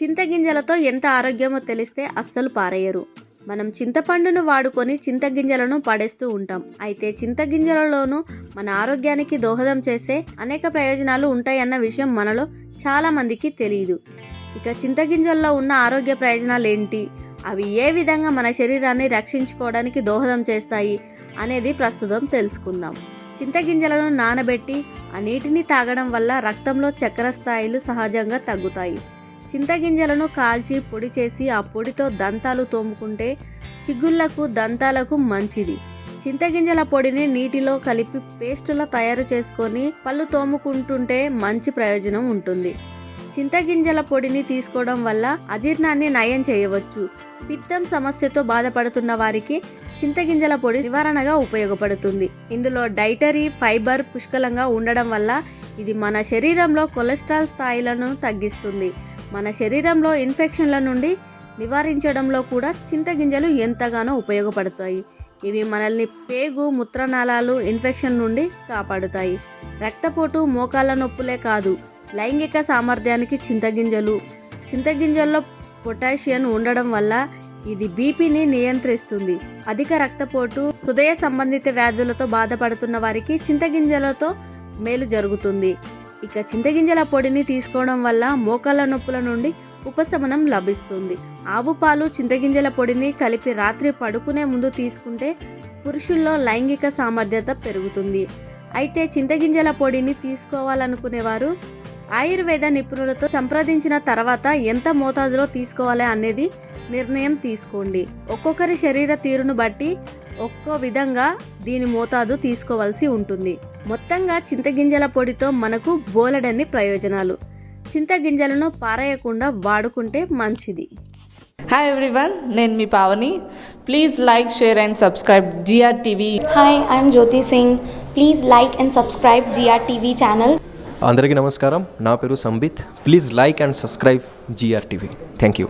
చింతగింజలతో ఎంత ఆరోగ్యమో తెలిస్తే అస్సలు పారేయరు. మనం చింతపండును వాడుకొని చింతగింజలను పడేస్తూ ఉంటాం. అయితే చింతగింజలలోనూ మన ఆరోగ్యానికి దోహదం చేసే అనేక ప్రయోజనాలు ఉంటాయన్న విషయం మనలో చాలామందికి తెలియదు. ఇక చింతగింజల్లో ఉన్న ఆరోగ్య ప్రయోజనాలు ఏంటి, అవి ఏ విధంగా మన శరీరాన్ని రక్షించుకోవడానికి దోహదం చేస్తాయి అనేది ప్రస్తుతం తెలుసుకుందాం. చింతగింజలను నానబెట్టి ఆ నీటిని తాగడం వల్ల రక్తంలో చక్కెర స్థాయిలు సహజంగా తగ్గుతాయి. చింతగింజలను కాల్చి పొడి చేసి ఆ పొడితో దంతాలు తోముకుంటే చిగుళ్లకు దంతాలకు మంచిది. చింతగింజల పొడిని నీటిలో కలిపి పేస్టులా తయారు చేసుకొని పళ్ళు తోముకుంటుంటే మంచి ప్రయోజనం ఉంటుంది. చింతగింజల పొడిని తీసుకోవడం వల్ల అజీర్ణాన్ని నయం చేయవచ్చు. పిత్తం సమస్యతో బాధపడుతున్న వారికి చింతగింజల పొడి నివారణగా ఉపయోగపడుతుంది. ఇందులో డైటరీ ఫైబర్ పుష్కలంగా ఉండడం వల్ల ఇది మన శరీరంలో కొలెస్ట్రాల్ స్థాయిలను తగ్గిస్తుంది. మన శరీరంలో ఇన్ఫెక్షన్ల నుండి నివారించడంలో కూడా చింతగింజలు ఎంతగానో ఉపయోగపడతాయి. ఇవి మనల్ని పేగు మూత్రనాళాలు ఇన్ఫెక్షన్ నుండి కాపాడుతాయి. రక్తపోటు మోకాళ్ళ నొప్పులే కాదు, లైంగిక సామర్థ్యానికి చింతగింజల్లో పొటాషియం ఉండడం వల్ల ఇది బీపీని నియంత్రిస్తుంది. అధిక రక్తపోటు, హృదయ సంబంధిత వ్యాధులతో బాధపడుతున్న వారికి చింతగింజలతో మేలు జరుగుతుంది. ఇక చింతగింజల పొడిని తీసుకోవడం వల్ల మోకాళ్ళ నొప్పుల నుండి ఉపశమనం లభిస్తుంది. ఆవు పాలు చింతగింజల పొడిని కలిపి రాత్రి పడుకునే ముందు తీసుకుంటే పురుషుల్లో లైంగిక సామర్థ్యత పెరుగుతుంది. అయితే చింతగింజల పొడిని తీసుకోవాలనుకునేవారు ఆయుర్వేద నిపుణులతో సంప్రదించిన తర్వాత ఎంత మోతాదులో తీసుకోవాలి అనేది నిర్ణయం తీసుకోండి. ఒక్కొక్కరి శరీర తీరును బట్టి ఒక్కో విధంగా దీని మోతాదు తీసుకోవాల్సి ఉంటుంది. మొత్తంగా చింతగింజల పొడితో మనకు బోలెడన్ని ప్రయోజనాలు. చింతగింజలను పారేయకుండా వాడుకుంటే మంచిది. హాయ్ ఎవ్రీవన్, నేను మీ Pavani. Please like, share and subscribe GRTV. Hi, I'm Jyoti Singh. Please like and subscribe GRTV channel. అందరికీ నమస్కారం. నా పేరు Sambit. Please like and subscribe GRTV. Thank you.